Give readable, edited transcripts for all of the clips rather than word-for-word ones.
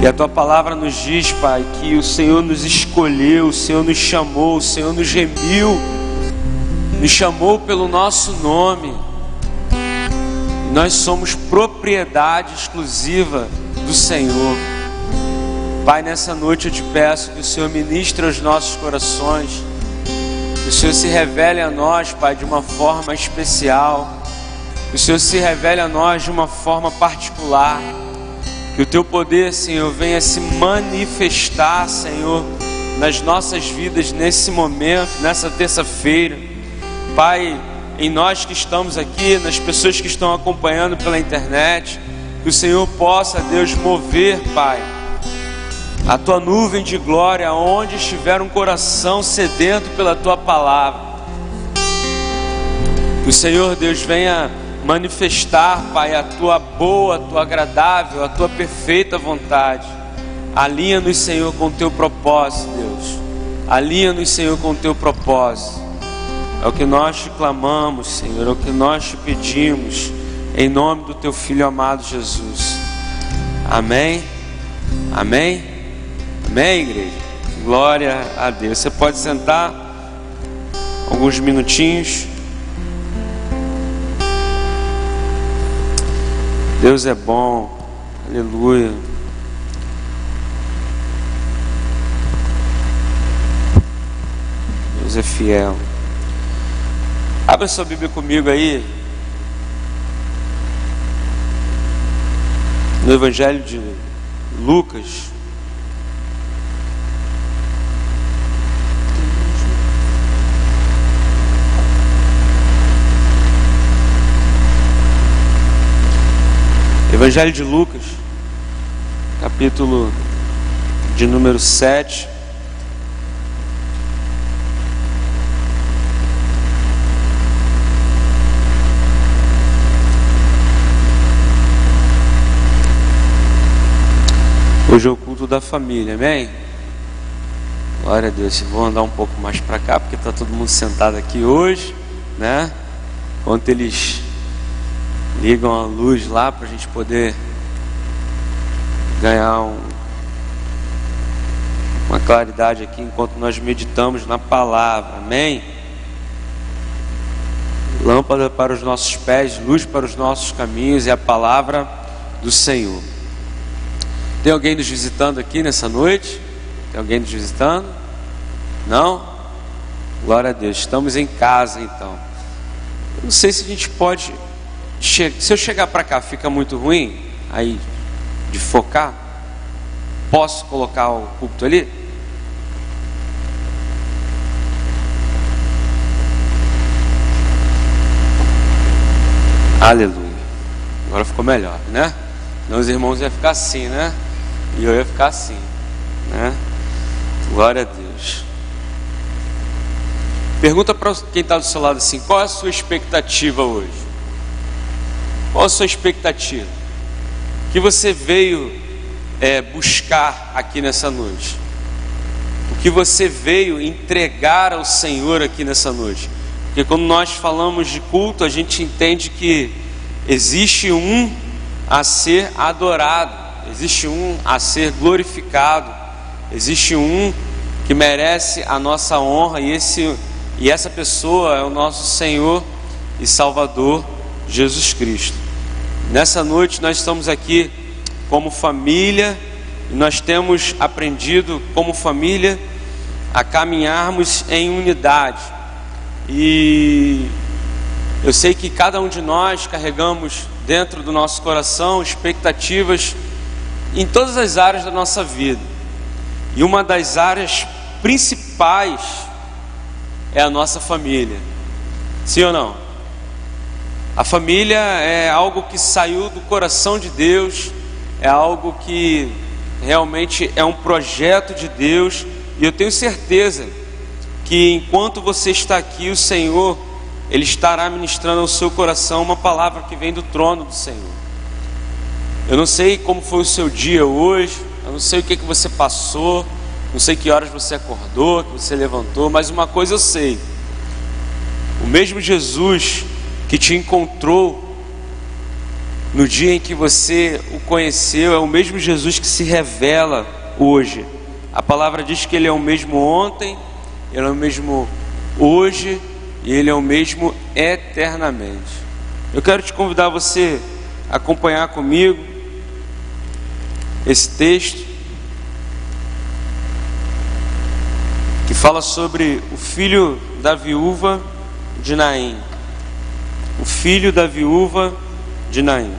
E a tua palavra nos diz, Pai, que o Senhor nos escolheu, o Senhor nos chamou, o Senhor nos remiu, nos chamou pelo nosso nome. E nós somos propriedade exclusiva do Senhor. Pai, nessa noite eu te peço que o Senhor ministre aos nossos corações, que o Senhor se revele a nós, Pai, de uma forma especial, que o Senhor se revele a nós de uma forma particular, que o Teu poder, Senhor, venha se manifestar, Senhor, nas nossas vidas nesse momento, nessa terça-feira. Pai, em nós que estamos aqui, nas pessoas que estão acompanhando pela internet, que o Senhor possa, Deus, mover, Pai, a Tua nuvem de glória onde estiver um coração sedento pela Tua palavra. Que o Senhor, Deus, venha manifestar, Pai, a Tua boa, a Tua agradável, a Tua perfeita vontade. Alinha-nos, Senhor, com o Teu propósito, Deus. Alinha-nos, Senhor, com o Teu propósito. É o que nós te clamamos, Senhor, é o que nós te pedimos, em nome do Teu Filho amado Jesus. Amém? Amém? Amém, igreja? Glória a Deus. Você pode sentar alguns minutinhos. Deus é bom, aleluia. Deus é fiel. Abra sua Bíblia comigo aí, no Evangelho de Lucas. Evangelho de Lucas, capítulo de número 7. Hoje é o culto da família, amém? Glória a Deus. Vou andar um pouco mais para cá, porque está todo mundo sentado aqui hoje, né? Enquanto eles ligam a luz lá para a gente poder ganhar uma claridade aqui enquanto nós meditamos na palavra, amém? Lâmpada para os nossos pés, luz para os nossos caminhos, é a palavra do Senhor. Tem alguém nos visitando aqui nessa noite? Tem alguém nos visitando? Não? Glória a Deus, estamos em casa então. Eu não sei se a gente pode... Se eu chegar para cá fica muito ruim aí de focar. Posso colocar o púlpito ali? Aleluia. Agora ficou melhor, né? Senão os irmãos iam ficar assim, né? E eu ia ficar assim, né? Glória a Deus. Pergunta para quem está do seu lado assim: qual é a sua expectativa hoje? Qual a sua expectativa? O que você veio buscar aqui nessa noite? O que você veio entregar ao Senhor aqui nessa noite? Porque quando nós falamos de culto, a gente entende que existe um a ser adorado, existe um a ser glorificado, existe um que merece a nossa honra, e essa pessoa é o nosso Senhor e Salvador Jesus Cristo. Nessa noite nós estamos aqui como família, e nós temos aprendido como família a caminharmos em unidade. E eu sei que cada um de nós carregamos dentro do nosso coração expectativas em todas as áreas da nossa vida. E uma das áreas principais é a nossa família. Sim ou não? A família é algo que saiu do coração de Deus, é algo que realmente é um projeto de Deus, e eu tenho certeza que enquanto você está aqui, o Senhor, Ele estará ministrando ao seu coração uma palavra que vem do trono do Senhor. Eu não sei como foi o seu dia hoje, eu não sei o que você passou, não sei que horas você acordou, que você levantou, mas uma coisa eu sei: o mesmo Jesus que te encontrou no dia em que você o conheceu, é o mesmo Jesus que se revela hoje. A palavra diz que Ele é o mesmo ontem, Ele é o mesmo hoje e Ele é o mesmo eternamente. Eu quero te convidar a você a acompanhar comigo esse texto que fala sobre o filho da viúva de Naim. O filho da viúva de Naim.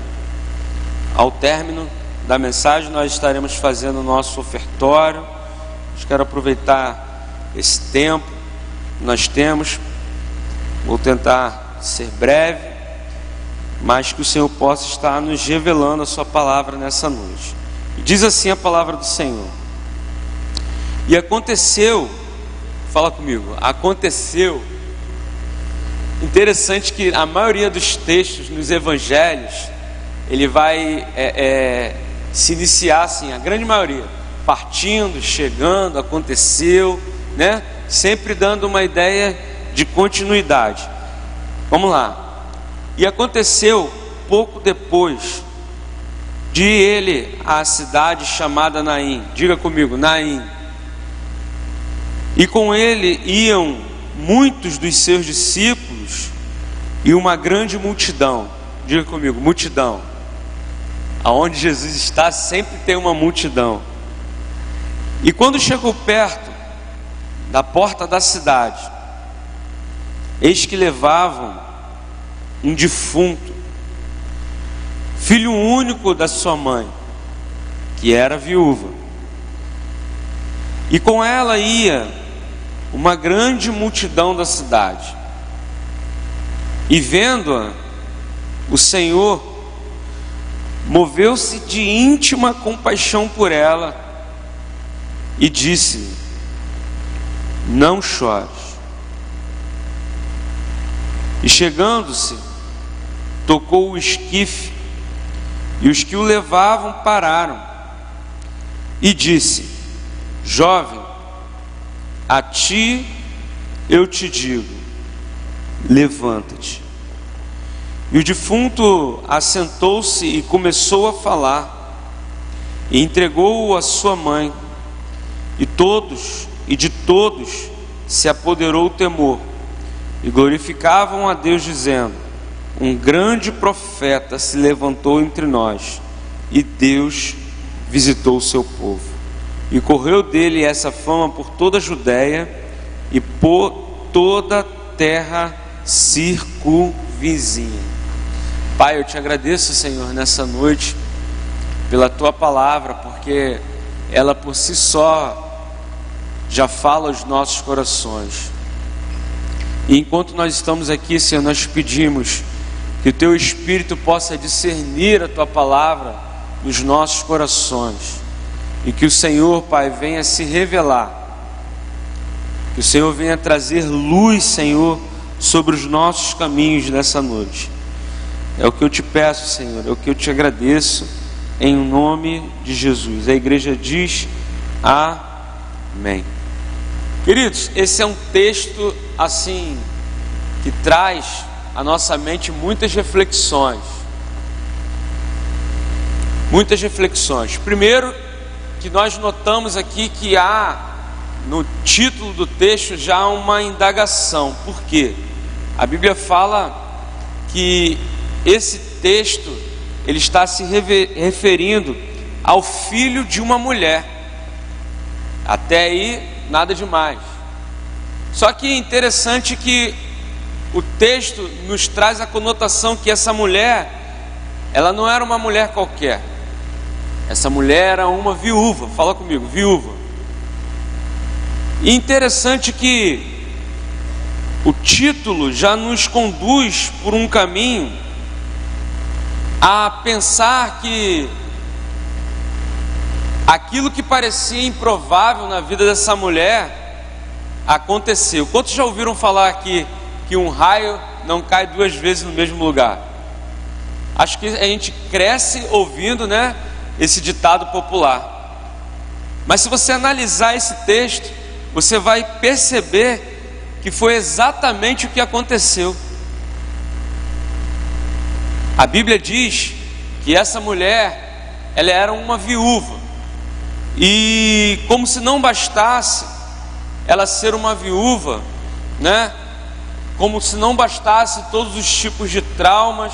Ao término da mensagem, nós estaremos fazendo o nosso ofertório. Eu quero aproveitar esse tempo que nós temos. Vou tentar ser breve, mas que o Senhor possa estar nos revelando a sua palavra nessa noite. E diz assim a palavra do Senhor: e aconteceu, fala comigo, aconteceu. Interessante que a maioria dos textos nos evangelhos, ele vai se iniciar assim, a grande maioria, partindo, chegando, aconteceu, né? Sempre dando uma ideia de continuidade. Vamos lá. E aconteceu pouco depois de ele à cidade chamada Naim. Diga comigo, Naim. E com ele iam muitos dos seus discípulos e uma grande multidão. Diga comigo, multidão. Aonde Jesus está sempre tem uma multidão. E quando chegou perto da porta da cidade, eis que levavam um defunto, filho único da sua mãe, que era viúva. E com ela ia uma grande multidão da cidade. E vendo-a, o Senhor moveu-se de íntima compaixão por ela e disse: não chores. E chegando-se, tocou o esquife, e os que o levavam pararam, e disse: jovem, a ti eu te digo, levanta-te. E o defunto assentou-se e começou a falar, e entregou-o à sua mãe, e de todos se apoderou o temor, e glorificavam a Deus, dizendo: um grande profeta se levantou entre nós, e Deus visitou o seu povo. E correu dele essa fama por toda a Judéia e por toda a terra circunvizinha. Pai, eu te agradeço, Senhor, nessa noite pela tua palavra, porque ela por si só já fala aos nossos corações. E enquanto nós estamos aqui, Senhor, nós pedimos que o teu Espírito possa discernir a tua palavra nos nossos corações, e que o Senhor, Pai, venha se revelar, que o Senhor venha trazer luz, Senhor, sobre os nossos caminhos nessa noite. É o que eu te peço, Senhor, é o que eu te agradeço, em nome de Jesus. A igreja diz amém. Queridos, esse é um texto assim que traz à nossa mente muitas reflexões. Muitas reflexões. Primeiro, que nós notamos aqui que há no título do texto já uma indagação. Por quê? A Bíblia fala que esse texto ele está se referindo ao filho de uma mulher. Até aí nada demais. Só que é interessante que o texto nos traz a conotação que essa mulher, ela não era uma mulher qualquer. Essa mulher era uma viúva. Fala comigo, viúva. E interessante que o título já nos conduz por um caminho a pensar que aquilo que parecia improvável na vida dessa mulher aconteceu. Quantos já ouviram falar aqui que um raio não cai duas vezes no mesmo lugar? Acho que a gente cresce ouvindo, né, esse ditado popular. Mas se você analisar esse texto, você vai perceber que foi exatamente o que aconteceu. A Bíblia diz que essa mulher, ela era uma viúva, e como se não bastasse ela ser uma viúva, né? Como se não bastasse todos os tipos de traumas,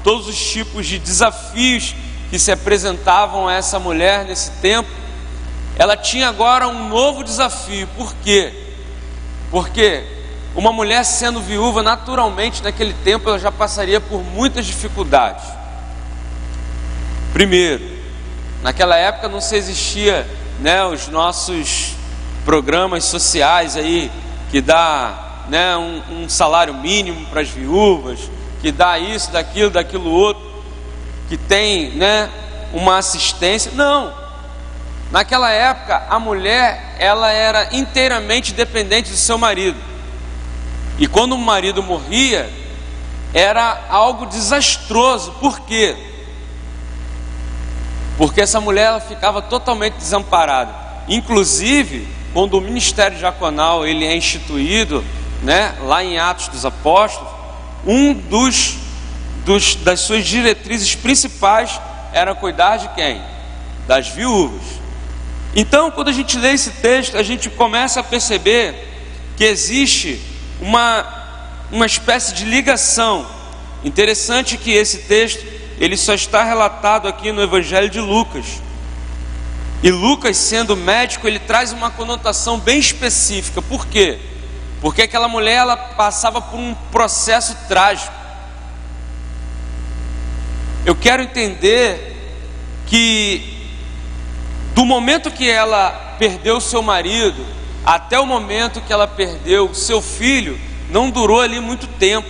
todos os tipos de desafios que se apresentavam a essa mulher nesse tempo, ela tinha agora um novo desafio. Por quê? Porque uma mulher sendo viúva, naturalmente naquele tempo ela já passaria por muitas dificuldades. Primeiro, naquela época não se existia, né, os nossos programas sociais aí que dá, né, um salário mínimo para as viúvas, que dá isso, daquilo outro, que tem, né, uma assistência. Não. Naquela época a mulher, ela era inteiramente dependente do seu marido. E quando o marido morria, era algo desastroso. Por quê? Porque essa mulher, ela ficava totalmente desamparada. Inclusive, quando o ministério diaconal ele é instituído, né, lá em Atos dos Apóstolos, das suas diretrizes principais era cuidar de quem? Das viúvas. Então, quando a gente lê esse texto, a gente começa a perceber que existe uma espécie de ligação. Interessante que esse texto, ele só está relatado aqui no Evangelho de Lucas. E Lucas, sendo médico, ele traz uma conotação bem específica. Por quê? Porque aquela mulher, ela passava por um processo trágico. Eu quero entender que do momento que ela perdeu seu marido até o momento que ela perdeu seu filho, não durou ali muito tempo.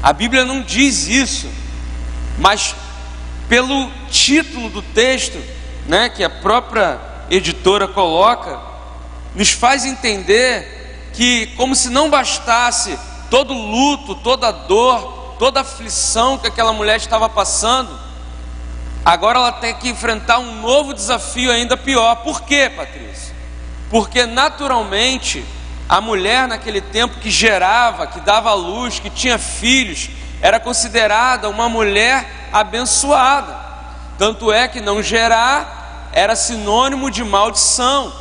A Bíblia não diz isso, mas pelo título do texto, né, que a própria editora coloca, nos faz entender que, como se não bastasse todo o luto, toda a dor, toda a aflição que aquela mulher estava passando, agora ela tem que enfrentar um novo desafio ainda pior. Por quê, Patrícia? Porque naturalmente a mulher naquele tempo que gerava, que dava à luz, que tinha filhos, era considerada uma mulher abençoada. Tanto é que não gerar era sinônimo de maldição.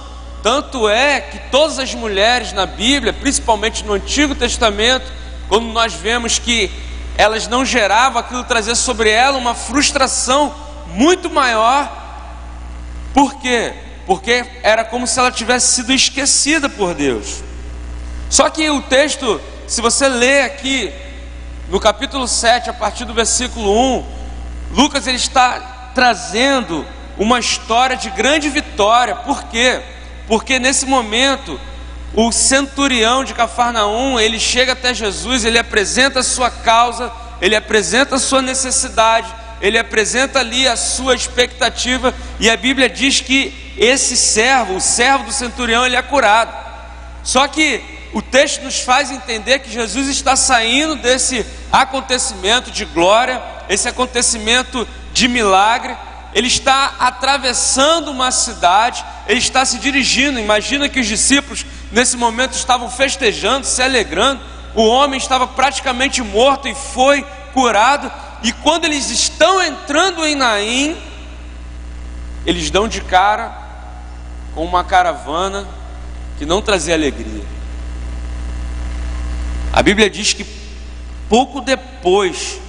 Tanto é que todas as mulheres na Bíblia, principalmente no Antigo Testamento, quando nós vemos que elas não geravam, aquilo trazia sobre ela uma frustração muito maior. Por quê? Porque era como se ela tivesse sido esquecida por Deus. Só que o texto, se você ler aqui no capítulo 7, a partir do versículo 1, Lucas ele está trazendo uma história de grande vitória. Por quê? Porque nesse momento o centurião de Cafarnaum, ele chega até Jesus, ele apresenta a sua causa, ele apresenta a sua necessidade, ele apresenta ali a sua expectativa, e a Bíblia diz que esse servo, o servo do centurião, ele é curado. Só que o texto nos faz entender que Jesus está saindo desse acontecimento de glória, esse acontecimento de milagre. Ele está atravessando uma cidade, ele está se dirigindo. Imagina que os discípulos nesse momento estavam festejando, se alegrando. O homem estava praticamente morto e foi curado. E quando eles estão entrando em Naim, eles dão de cara com uma caravana que não trazia alegria. A Bíblia diz que pouco depois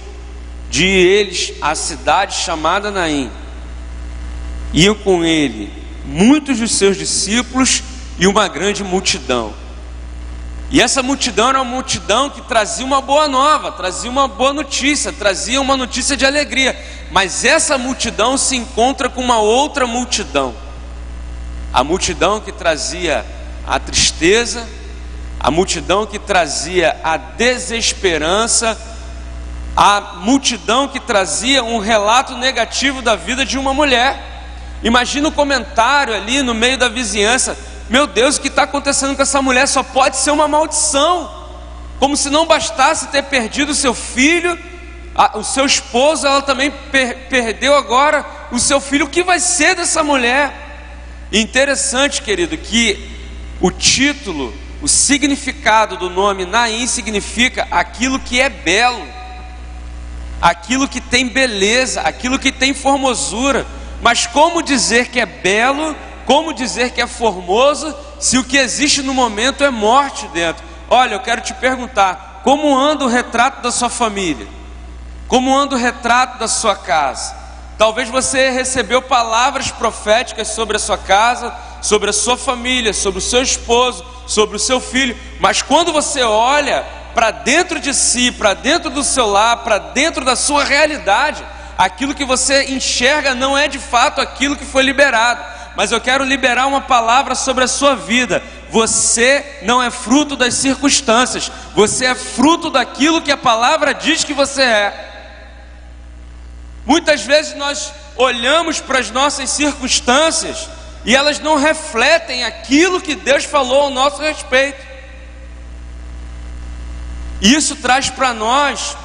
de eles, a cidade chamada Naim, iam com ele muitos dos seus discípulos e uma grande multidão. E essa multidão era uma multidão que trazia uma boa nova, trazia uma boa notícia, trazia uma notícia de alegria. Mas essa multidão se encontra com uma outra multidão. A multidão que trazia a tristeza, a multidão que trazia a desesperança, a multidão que trazia um relato negativo da vida de uma mulher. Imagina o comentário ali no meio da vizinhança: meu Deus, o que está acontecendo com essa mulher? Só pode ser uma maldição. Como se não bastasse ter perdido o seu filho, o seu esposo, ela também perdeu agora o seu filho. O que vai ser dessa mulher? E interessante, querido, que o título, o significado do nome Naim significa aquilo que é belo. aquilo que tem beleza, aquilo que tem formosura. Mas como dizer que é belo, como dizer que é formoso, se o que existe no momento é morte dentro? Olha, eu quero te perguntar, como anda o retrato da sua família? Como anda o retrato da sua casa? Talvez você recebeu palavras proféticas sobre a sua casa, sobre a sua família, sobre o seu esposo, sobre o seu filho, mas quando você olha para dentro de si, para dentro do seu lar, para dentro da sua realidade, aquilo que você enxerga não é de fato aquilo que foi liberado. Mas eu quero liberar uma palavra sobre a sua vida. Você não é fruto das circunstâncias, você é fruto daquilo que a palavra diz que você é. Muitas vezes nós olhamos para as nossas circunstâncias e elas não refletem aquilo que Deus falou ao nosso respeito. E isso traz para nós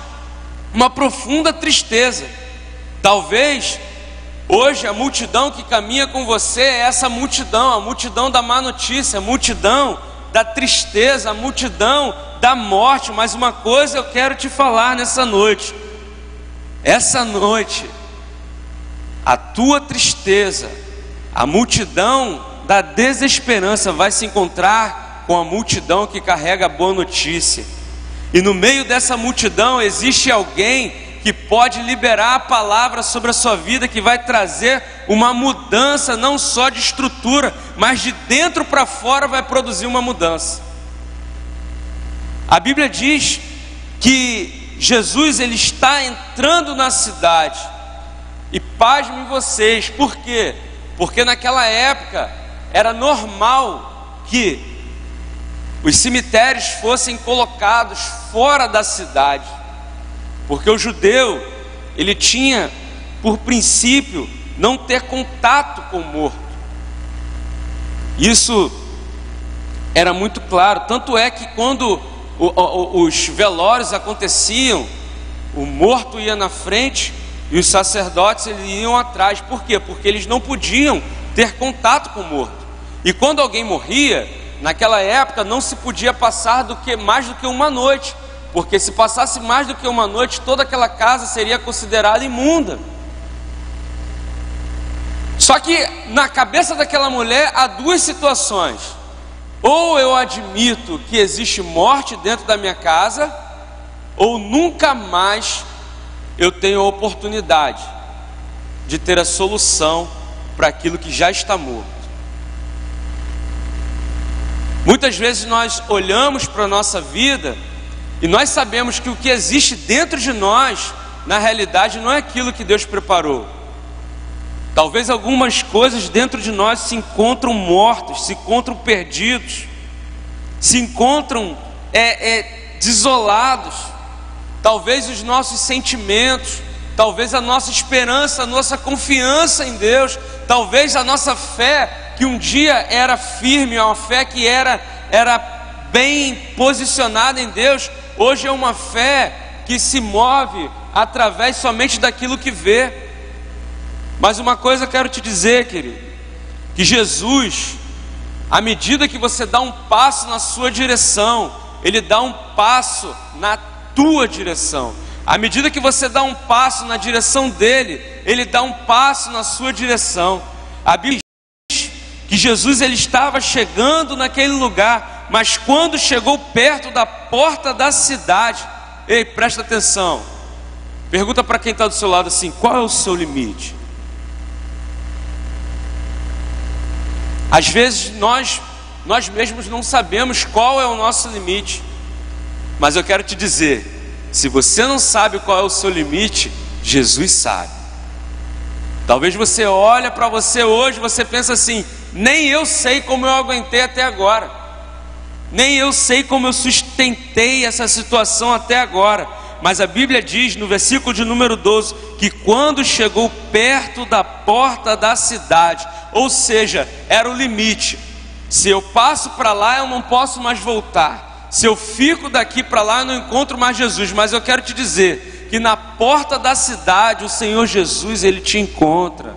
uma profunda tristeza. Talvez hoje a multidão que caminha com você é essa multidão, a multidão da má notícia, a multidão da tristeza, a multidão da morte. Mas uma coisa eu quero te falar nessa noite: essa noite, a tua tristeza, a multidão da desesperança vai se encontrar com a multidão que carrega a boa notícia. E no meio dessa multidão existe alguém que pode liberar a palavra sobre a sua vida, que vai trazer uma mudança não só de estrutura, mas de dentro para fora vai produzir uma mudança. A Bíblia diz que Jesus ele está entrando na cidade. E pasmem vocês, por quê? Porque naquela época era normal que os cemitérios fossem colocados fora da cidade, porque o judeu, ele tinha por princípio não ter contato com o morto. Isso era muito claro, tanto é que quando os velórios aconteciam, o morto ia na frente e os sacerdotes eles iam atrás. Por quê? Porque eles não podiam ter contato com o morto. E quando alguém morria, naquela época não se podia passar mais do que uma noite, porque se passasse mais do que uma noite, toda aquela casa seria considerada imunda. Só que na cabeça daquela mulher há duas situações: ou eu admito que existe morte dentro da minha casa, ou nunca mais eu tenho a oportunidade de ter a solução para aquilo que já está morto. Muitas vezes nós olhamos para a nossa vida e nós sabemos que o que existe dentro de nós, na realidade, não é aquilo que Deus preparou. Talvez algumas coisas dentro de nós se encontram mortos, se encontram perdidos, se encontram desolados. Talvez os nossos sentimentos, talvez a nossa esperança, a nossa confiança em Deus, talvez a nossa fé, que um dia era firme, uma fé que era bem posicionada em Deus, hoje é uma fé que se move através somente daquilo que vê. Mas uma coisa eu quero te dizer, querido, que Jesus, à medida que você dá um passo na sua direção, Ele dá um passo na tua direção. À medida que você dá um passo na direção dele, Ele dá um passo na sua direção. A Bíblia diz que Jesus ele estava chegando naquele lugar, mas quando chegou perto da porta da cidade, ei, presta atenção, pergunta para quem está do seu lado assim: qual é o seu limite? Às vezes nós mesmos não sabemos qual é o nosso limite, mas eu quero te dizer, se você não sabe qual é o seu limite, Jesus sabe. Talvez você olhe para você hoje, você pensa assim: nem eu sei como eu aguentei até agora, nem eu sei como eu sustentei essa situação até agora. Mas a Bíblia diz no versículo de número 12, que quando chegou perto da porta da cidade, ou seja, era o limite. Se eu passo para lá, eu não posso mais voltar. Se eu fico daqui para lá, eu não encontro mais Jesus. Mas eu quero te dizer que na porta da cidade, o Senhor Jesus, Ele te encontra.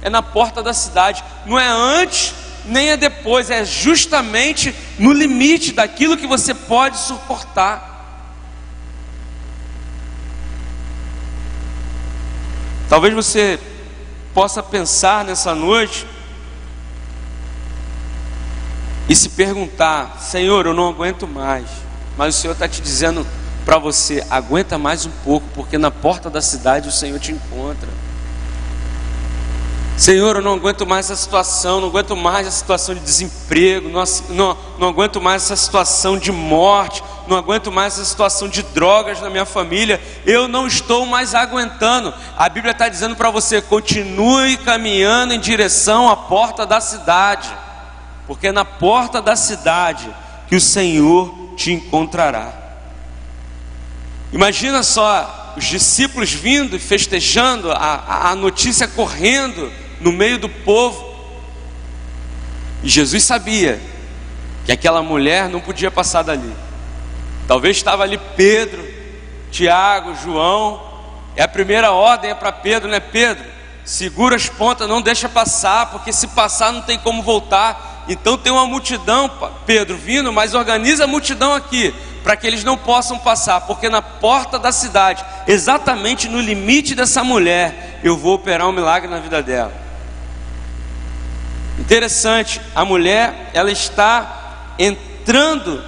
É na porta da cidade, não é antes, nem é depois, é justamente no limite daquilo que você pode suportar. Talvez você possa pensar nessa noite e se perguntar: Senhor, eu não aguento mais. Mas o Senhor está te dizendo para você: aguenta mais um pouco, porque na porta da cidade o Senhor te encontra. Senhor, eu não aguento mais essa situação, não aguento mais essa situação de desemprego, não aguento mais essa situação de morte, não aguento mais essa situação de drogas na minha família, eu não estou mais aguentando. A Bíblia está dizendo para você: continue caminhando em direção à porta da cidade, porque é na porta da cidade que o Senhor te encontrará. Imagina só os discípulos vindo e festejando, a notícia correndo no meio do povo. E Jesus sabia que aquela mulher não podia passar dali. Talvez estava ali Pedro, Tiago, João. E a primeira ordem é para Pedro, né? Pedro, segura as pontas, não deixa passar, porque se passar não tem como voltar. Então tem uma multidão, Pedro, vindo, mas organiza a multidão aqui, para que eles não possam passar, porque na porta da cidade, exatamente no limite dessa mulher, eu vou operar um milagre na vida dela. Interessante, a mulher, ela está entrando,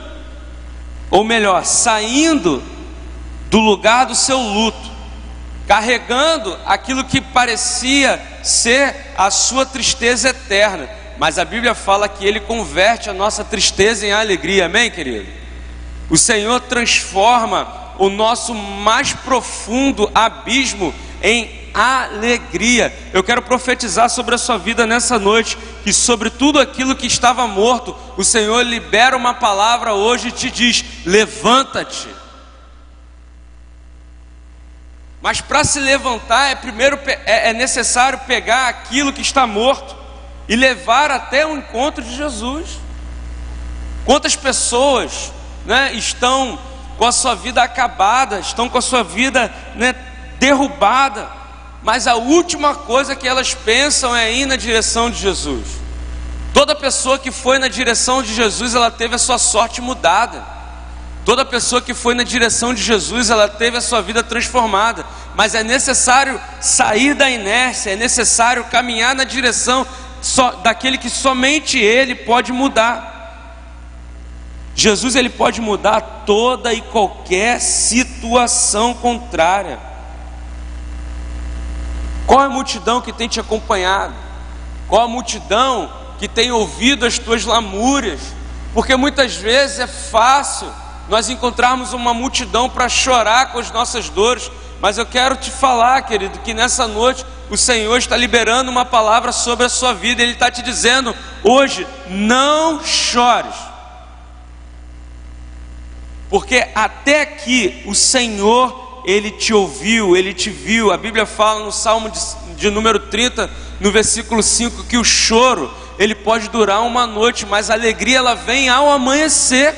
ou melhor, saindo do lugar do seu luto, carregando aquilo que parecia ser a sua tristeza eterna, mas a Bíblia fala que Ele converte a nossa tristeza em alegria, amém, querido? O Senhor transforma o nosso mais profundo abismo em alegria. Eu quero profetizar sobre a sua vida nessa noite, que sobre tudo aquilo que estava morto, o Senhor libera uma palavra hoje e te diz: levanta-te. Mas para se levantar, é necessário pegar aquilo que está morto e levar até o encontro de Jesus. Quantas pessoas, né, estão com a sua vida acabada, estão com a sua vida, né, derrubada, mas a última coisa que elas pensam é ir na direção de Jesus. Toda pessoa que foi na direção de Jesus, ela teve a sua sorte mudada. Toda pessoa que foi na direção de Jesus, ela teve a sua vida transformada. Mas é necessário sair da inércia, é necessário caminhar na direção daquele que somente Ele pode mudar. Jesus, Ele pode mudar toda e qualquer situação contrária. Qual é a multidão que tem te acompanhado? Qual a multidão que tem ouvido as tuas lamúrias? Porque muitas vezes é fácil nós encontrarmos uma multidão para chorar com as nossas dores, mas eu quero te falar, querido, que nessa noite o Senhor está liberando uma palavra sobre a sua vida. Ele está te dizendo hoje: não chores, porque até aqui o Senhor, Ele te ouviu, Ele te viu. A Bíblia fala no Salmo de número 30, no versículo 5, que o choro, ele pode durar uma noite, mas a alegria, ela vem ao amanhecer.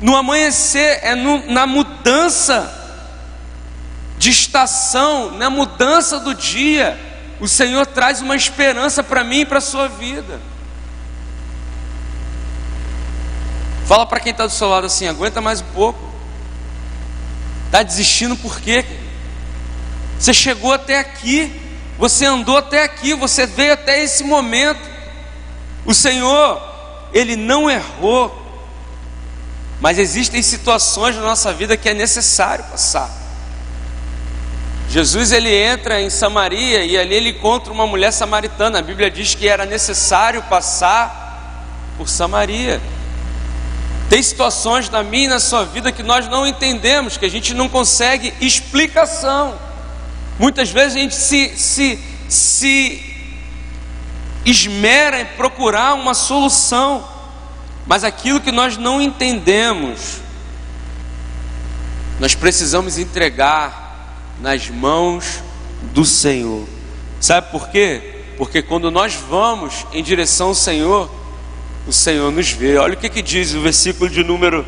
No amanhecer, na mudança de estação, na mudança do dia, o Senhor traz uma esperança para mim e para a sua vida. Fala para quem está do seu lado assim: aguenta mais um pouco. Está desistindo por quê? Você chegou até aqui, você andou até aqui, você veio até esse momento. O Senhor, Ele não errou, mas existem situações na nossa vida que é necessário passar. Jesus, Ele entra em Samaria e ali Ele encontra uma mulher samaritana. A Bíblia diz que era necessário passar por Samaria. Tem situações na minha e na sua vida que nós não entendemos, que a gente não consegue explicação. Muitas vezes a gente se esmera em procurar uma solução, mas aquilo que nós não entendemos, nós precisamos entregar nas mãos do Senhor. Sabe por quê? Porque quando nós vamos em direção ao Senhor, o Senhor nos vê. Olha o que diz o versículo de número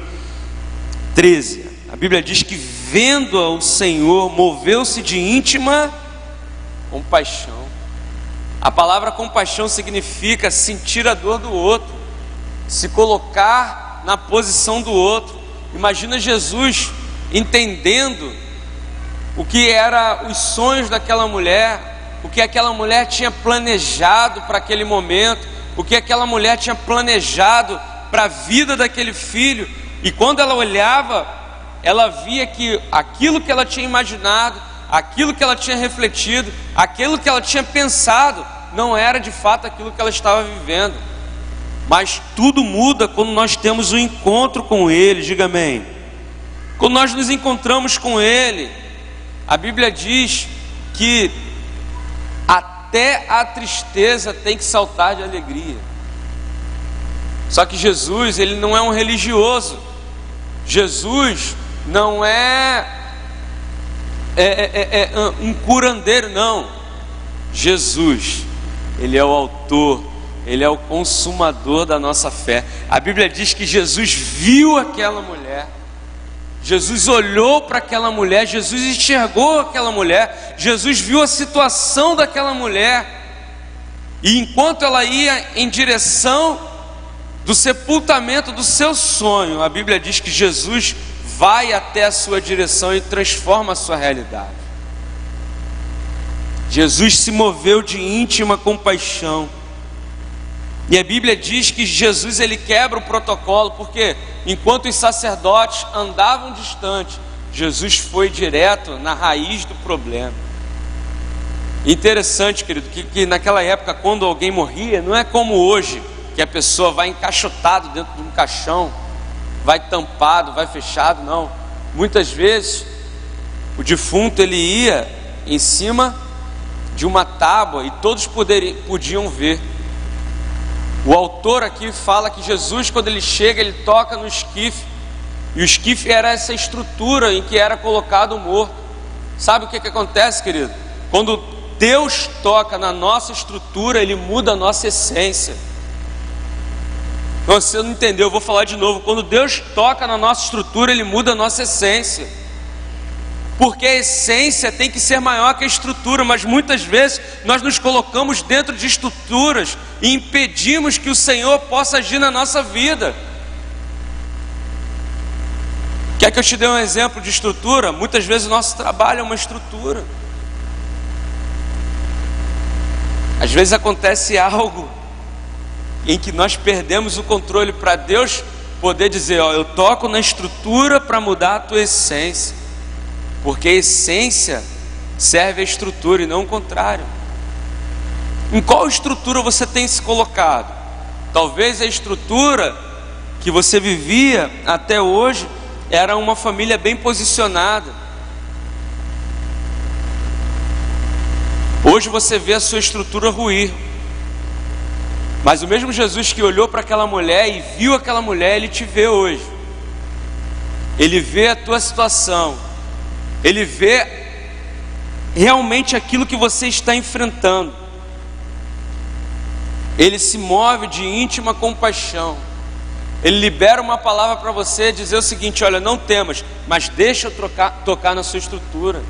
13. A Bíblia diz que vendo-a o Senhor, moveu-se de íntima compaixão. A palavra compaixão significa sentir a dor do outro, se colocar na posição do outro. Imagina Jesus entendendo o que eram os sonhos daquela mulher, o que aquela mulher tinha planejado para aquele momento, o que aquela mulher tinha planejado para a vida daquele filho. E quando ela olhava, ela via que aquilo que ela tinha imaginado, aquilo que ela tinha refletido, aquilo que ela tinha pensado, não era de fato aquilo que ela estava vivendo. Mas tudo muda quando nós temos um encontro com Ele, diga amém. Quando nós nos encontramos com Ele, a Bíblia diz que até a tristeza tem que saltar de alegria. Só que Jesus, Ele não é um religioso. Jesus não é um curandeiro, não. Jesus, Ele é o autor, Ele é o consumador da nossa fé. A Bíblia diz que Jesus viu aquela mulher, Jesus olhou para aquela mulher, Jesus enxergou aquela mulher, Jesus viu a situação daquela mulher, e enquanto ela ia em direção do sepultamento do seu sonho, a Bíblia diz que Jesus vai até a sua direção e transforma a sua realidade. Jesus se moveu de íntima compaixão. E a Bíblia diz que Jesus, ele quebra o protocolo, porque enquanto os sacerdotes andavam distante, Jesus foi direto na raiz do problema. Interessante, querido, que naquela época, quando alguém morria, não é como hoje, que a pessoa vai encaixotado dentro de um caixão, vai tampado, vai fechado. Não, muitas vezes o defunto ele ia em cima de uma tábua e todos podiam ver. O autor aqui fala que Jesus, quando ele chega, ele toca no esquife, e o esquife era essa estrutura em que era colocado o morto. Sabe o que acontece, querido? Quando Deus toca na nossa estrutura, Ele muda a nossa essência. Você não entendeu, eu vou falar de novo. Quando Deus toca na nossa estrutura, Ele muda a nossa essência. Porque a essência tem que ser maior que a estrutura, mas muitas vezes nós nos colocamos dentro de estruturas e impedimos que o Senhor possa agir na nossa vida. Quer que eu te dê um exemplo de estrutura? Muitas vezes o nosso trabalho é uma estrutura. Às vezes acontece algo em que nós perdemos o controle, para Deus poder dizer: ó, eu toco na estrutura para mudar a tua essência, porque a essência serve à estrutura e não o contrário. Em qual estrutura você tem se colocado? Talvez a estrutura que você vivia até hoje era uma família bem posicionada. Hoje você vê a sua estrutura ruir. Mas o mesmo Jesus que olhou para aquela mulher e viu aquela mulher, Ele te vê hoje. Ele vê a tua situação. Ele vê realmente aquilo que você está enfrentando. Ele se move de íntima compaixão. Ele libera uma palavra para você, dizer o seguinte: olha, não temas, mas deixa eu tocar na sua estrutura.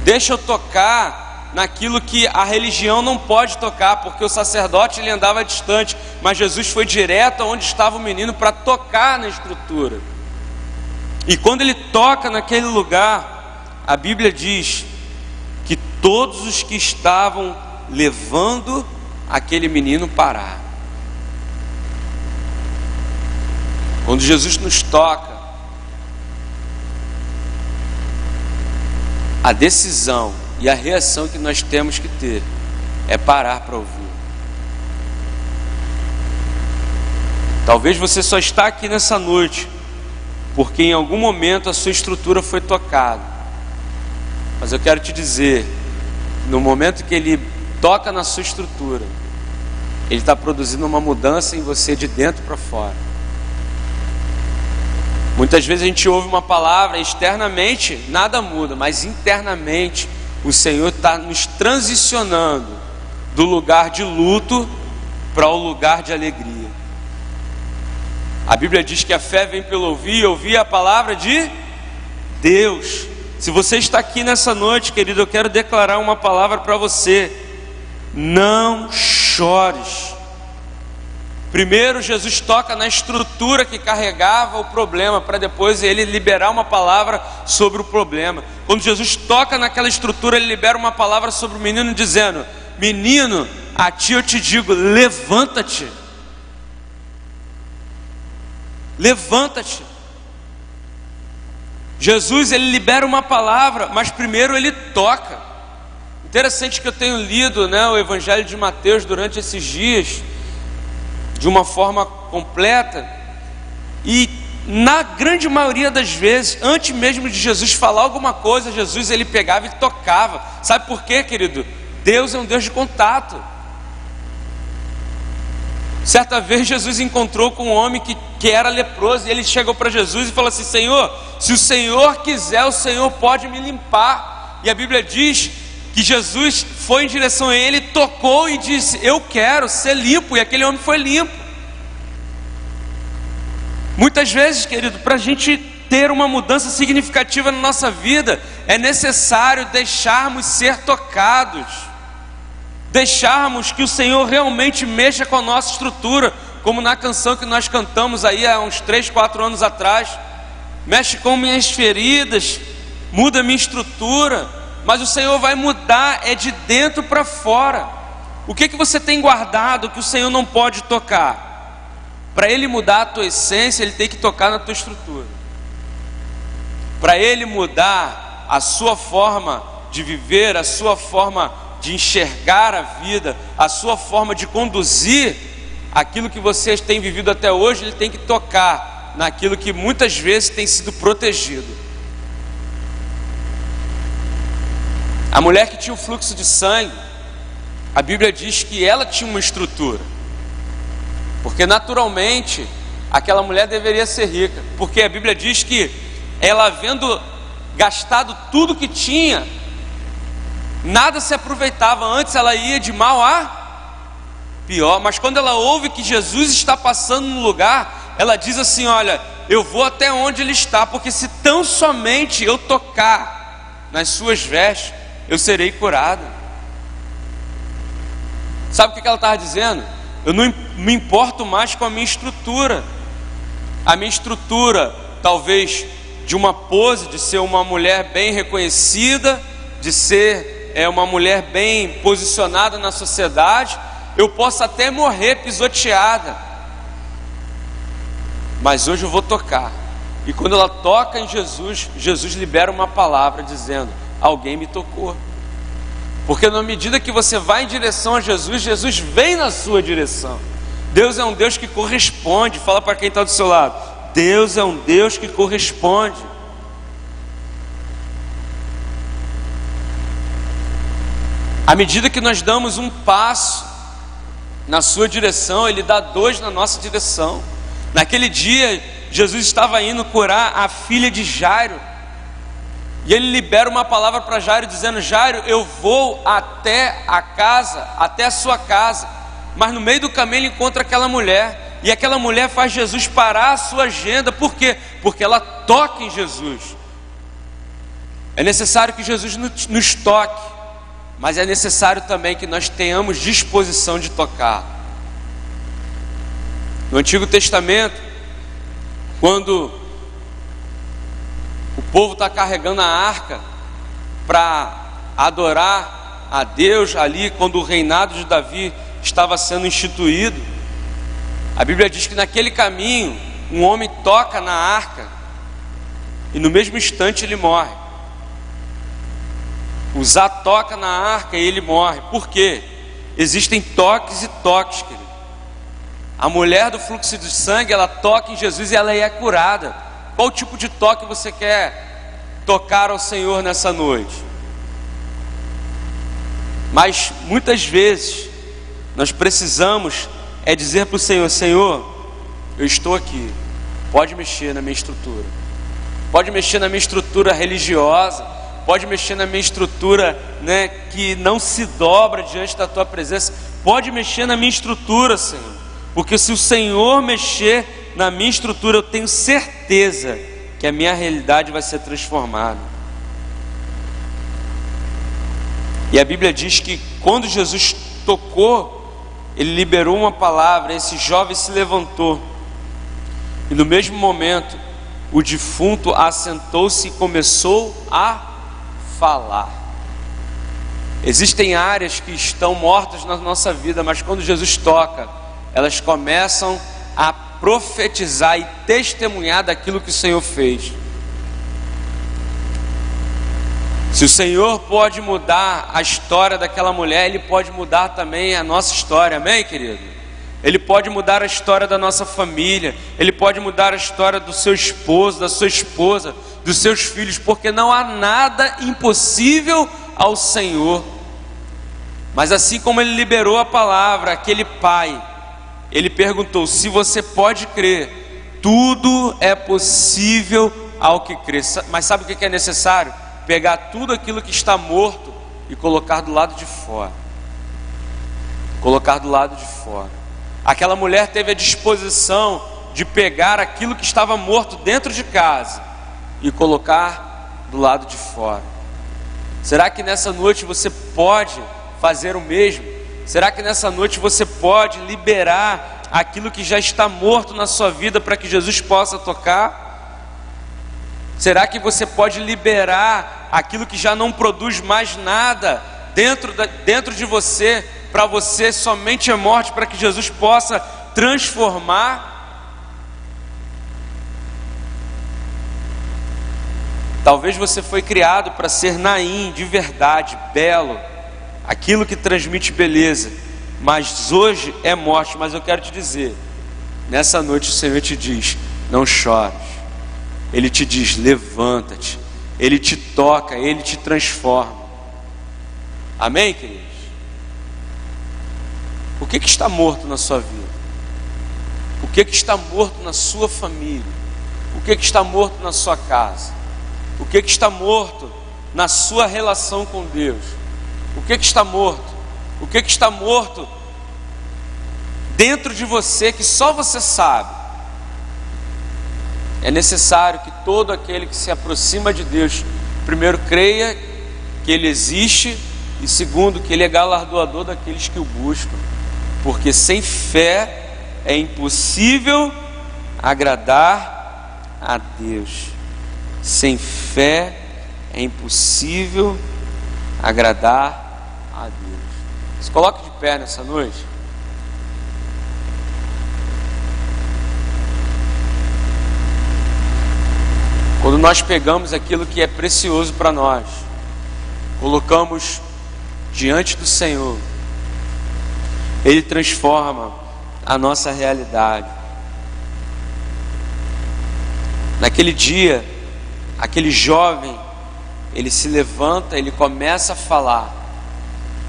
Deixa eu tocar naquilo que a religião não pode tocar, porque o sacerdote ele andava distante, mas Jesus foi direto aonde estava o menino para tocar na estrutura. E quando ele toca naquele lugar, a Bíblia diz que todos os que estavam levando aquele menino pararam. Quando Jesus nos toca, a decisão e a reação que nós temos que ter é parar para ouvir. Talvez você só está aqui nessa noite porque em algum momento a sua estrutura foi tocada. Mas eu quero te dizer, no momento que Ele toca na sua estrutura, Ele está produzindo uma mudança em você de dentro para fora. Muitas vezes a gente ouve uma palavra, externamente nada muda, mas internamente o Senhor está nos transicionando do lugar de luto para o lugar de alegria. A Bíblia diz que a fé vem pelo ouvir, e ouvir a palavra de Deus. Se você está aqui nessa noite, querido, eu quero declarar uma palavra para você: não chores Primeiro, Jesus toca na estrutura que carregava o problema, para depois ele liberar uma palavra sobre o problema. Quando Jesus toca naquela estrutura, ele libera uma palavra sobre o menino, dizendo: menino, a ti eu te digo, levanta-te. Levanta-te. Jesus, ele libera uma palavra, mas primeiro ele toca. Interessante que eu tenho lido, o Evangelho de Mateus durante esses dias, de uma forma completa, e na grande maioria das vezes, antes mesmo de Jesus falar alguma coisa, Jesus ele pegava e tocava. Sabe por quê, querido? Deus é um Deus de contato. Certa vez Jesus encontrou com um homem que era leproso, e ele chegou para Jesus e falou assim: Senhor, se o Senhor quiser, o Senhor pode me limpar. E a Bíblia diz que Jesus foi em direção a ele, tocou e disse: eu quero ser limpo. E aquele homem foi limpo. Muitas vezes, querido, para a gente ter uma mudança significativa na nossa vida, é necessário deixarmos ser tocados, deixarmos que o Senhor realmente mexa com a nossa estrutura, como na canção que nós cantamos aí há uns 3, 4 anos atrás: mexe com minhas feridas, muda minha estrutura. Mas o Senhor vai mudar é de dentro para fora. O que você tem guardado que o Senhor não pode tocar? Para Ele mudar a tua essência, Ele tem que tocar na tua estrutura. Para Ele mudar a sua forma de viver, a sua forma de enxergar a vida, a sua forma de conduzir aquilo que vocês têm vivido até hoje, Ele tem que tocar naquilo que muitas vezes tem sido protegido. A mulher que tinha o fluxo de sangue, a Bíblia diz que ela tinha uma estrutura, porque naturalmente aquela mulher deveria ser rica, porque a Bíblia diz que ela, havendo gastado tudo que tinha, nada se aproveitava. Antes ela ia de mal a pior, mas quando ela ouve que Jesus está passando no lugar, ela diz assim: olha, eu vou até onde Ele está, porque se tão somente eu tocar nas suas vestes, eu serei curada. Sabe o que ela estava dizendo? Eu não me importo mais com a minha estrutura. A minha estrutura, talvez de uma pose, de ser uma mulher bem reconhecida, de ser uma mulher bem posicionada na sociedade, eu posso até morrer pisoteada, mas hoje eu vou tocar. E quando ela toca em Jesus, Jesus libera uma palavra dizendo: alguém me tocou. Porque na medida que você vai em direção a Jesus, Jesus vem na sua direção. Deus é um Deus que corresponde. Fala para quem está do seu lado: Deus é um Deus que corresponde. À medida que nós damos um passo na sua direção, Ele dá 2 na nossa direção. Naquele dia, Jesus estava indo curar a filha de Jairo, e Ele libera uma palavra para Jairo, dizendo: Jairo, eu vou até a casa, até a sua casa. Mas no meio do caminho ele encontra aquela mulher, e aquela mulher faz Jesus parar a sua agenda. Por quê? Porque ela toca em Jesus. É necessário que Jesus nos toque, mas é necessário também que nós tenhamos disposição de tocar. No Antigo Testamento, quando o povo está carregando a arca para adorar a Deus ali, quando o reinado de Davi estava sendo instituído, a Bíblia diz que naquele caminho um homem toca na arca e no mesmo instante ele morre. Uzá toca na arca e ele morre. Por quê? Existem toques e toques, querido. A mulher do fluxo de sangue, ela toca em Jesus e ela é curada. Qual tipo de toque você quer tocar ao Senhor nessa noite? Mas muitas vezes nós precisamos dizer para o Senhor: Senhor, eu estou aqui, pode mexer na minha estrutura, pode mexer na minha estrutura religiosa, pode mexer na minha estrutura, que não se dobra diante da tua presença, pode mexer na minha estrutura, Senhor, porque se o Senhor mexer na minha estrutura, eu tenho certeza que a minha realidade vai ser transformada. E a Bíblia diz que quando Jesus tocou ele liberou uma palavra, esse jovem se levantou, e no mesmo momento, o defunto assentou-se e começou a falar. Existem áreas que estão mortas na nossa vida, mas quando Jesus toca, elas começam a profetizar e testemunhar daquilo que o Senhor fez. Se o Senhor pode mudar a história daquela mulher, Ele pode mudar também a nossa história, amém, querido? Ele pode mudar a história da nossa família, Ele pode mudar a história do seu esposo, da sua esposa, dos seus filhos, porque não há nada impossível ao Senhor. Mas assim como Ele liberou a palavra, aquele pai, Ele perguntou: se você pode crer, tudo é possível ao que crê. Mas sabe o que é necessário? Pegar tudo aquilo que está morto e colocar do lado de fora. Colocar do lado de fora. Aquela mulher teve a disposição de pegar aquilo que estava morto dentro de casa e colocar do lado de fora. Será que nessa noite você pode fazer o mesmo? Será que nessa noite você pode liberar aquilo que já está morto na sua vida para que Jesus possa tocar? Será que você pode liberar aquilo que já não produz mais nada dentro de você, para você somente a morte, para que Jesus possa transformar? Talvez você foi criado para ser Naim, de verdade, belo, aquilo que transmite beleza, mas hoje é morte. Mas eu quero te dizer, nessa noite o Senhor te diz: não chores. Ele te diz: levanta-te. Ele te toca, Ele te transforma. Amém, queridos? O que está morto na sua vida? O que está morto na sua família? O que está morto na sua casa? O que está morto na sua relação com Deus? O que está morto? O que está morto dentro de você que só você sabe? É necessário que todo aquele que se aproxima de Deus, primeiro creia que Ele existe, e segundo, que Ele é galardoador daqueles que o buscam, porque sem fé é impossível agradar a Deus. Sem fé é impossível agradar a Deus. Se coloque de pé nessa noite. Quando nós pegamos aquilo que é precioso para nós, colocamos diante do Senhor, Ele transforma a nossa realidade. Naquele dia, aquele jovem, ele se levanta, ele começa a falar.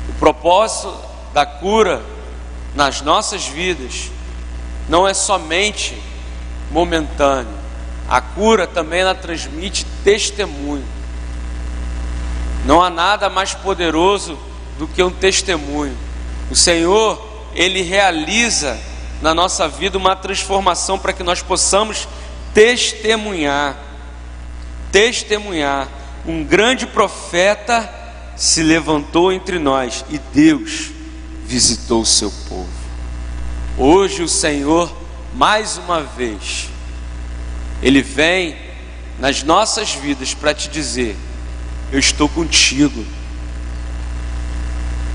O propósito da cura nas nossas vidas não é somente momentâneo. A cura também ela transmite testemunho. Não há nada mais poderoso do que um testemunho. O Senhor, Ele realiza na nossa vida uma transformação para que nós possamos testemunhar. Testemunhar. Um grande profeta se levantou entre nós e Deus visitou o seu povo. Hoje o Senhor, mais uma vez, Ele vem nas nossas vidas para te dizer: eu estou contigo,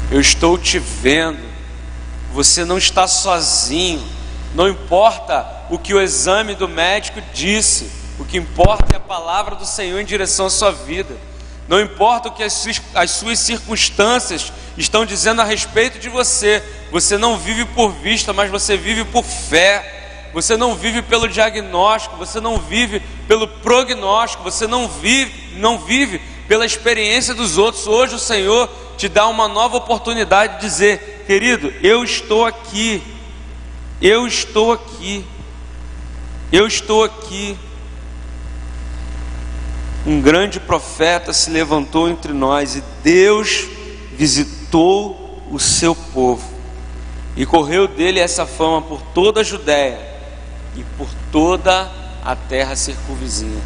eu estou te vendo, você não está sozinho. Não importa o que o exame do médico disse, o que importa é a palavra do Senhor em direção à sua vida. Não importa o que as suas circunstâncias estão dizendo a respeito de você. Você não vive por vista, mas você vive por fé. Você não vive pelo diagnóstico, você não vive pelo prognóstico, você não vive pela experiência dos outros. Hoje o Senhor te dá uma nova oportunidade de dizer: querido, eu estou aqui, eu estou aqui, eu estou aqui. Um grande profeta se levantou entre nós e Deus visitou o seu povo, e correu dele essa fama por toda a Judéia e por toda a terra circunvizinha.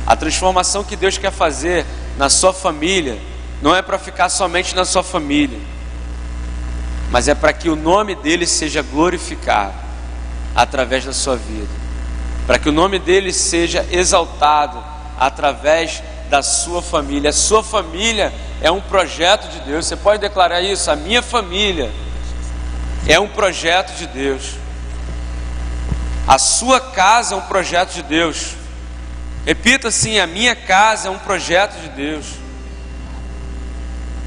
A transformação que Deus quer fazer na sua família não é para ficar somente na sua família. mas é para que o nome dele seja glorificado através da sua vida, para que o nome dele seja exaltado através da sua família. A sua família é um projeto de Deus. Você pode declarar isso? A minha família é um projeto de Deus. A sua casa é um projeto de Deus. Repita assim: a minha casa é um projeto de Deus.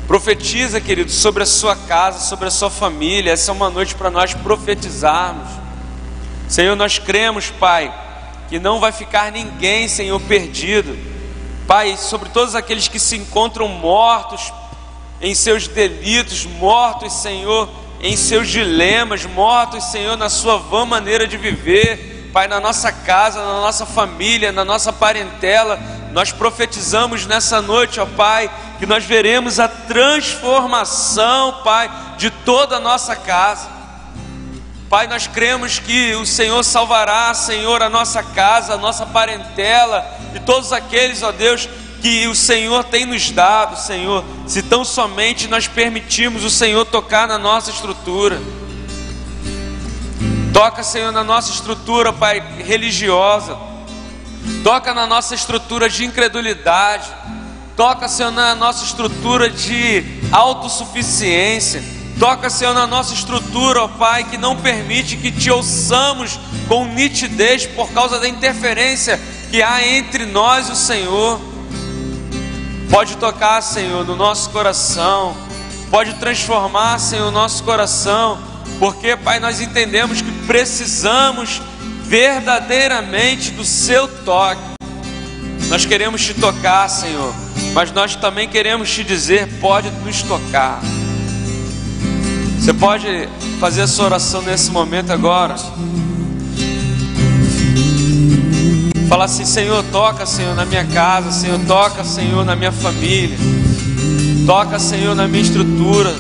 Profetiza, querido, sobre a sua casa, sobre a sua família. Essa é uma noite para nós profetizarmos. Senhor, nós cremos, Pai, que não vai ficar ninguém, Senhor, perdido. Pai, sobre todos aqueles que se encontram mortos em seus delitos, mortos, Senhor, em seus dilemas, mortos, Senhor, na sua vã maneira de viver. Pai, na nossa casa, na nossa família, na nossa parentela, nós profetizamos nessa noite, ó Pai, que nós veremos a transformação, Pai, de toda a nossa casa. Pai, nós cremos que o Senhor salvará, Senhor, a nossa casa, a nossa parentela e todos aqueles, ó Deus, que o Senhor tem nos dado, Senhor, se tão somente nós permitirmos o Senhor tocar na nossa estrutura. Toca, Senhor, na nossa estrutura, Pai, religiosa. Toca na nossa estrutura de incredulidade. Toca, Senhor, na nossa estrutura de autossuficiência. Toca, Senhor, na nossa estrutura, ó Pai, que não permite que te ouçamos com nitidez por causa da interferência que há entre nós e o Senhor. Pode tocar, Senhor, no nosso coração. Pode transformar, Senhor, o nosso coração. Porque, Pai, nós entendemos que precisamos verdadeiramente do Seu toque. Nós queremos Te tocar, Senhor, mas nós também queremos Te dizer: pode nos tocar. Você pode fazer a sua oração nesse momento agora. Fala assim: Senhor, toca, Senhor, na minha casa. Senhor, toca, Senhor, na minha família. Toca, Senhor, na minha estrutura.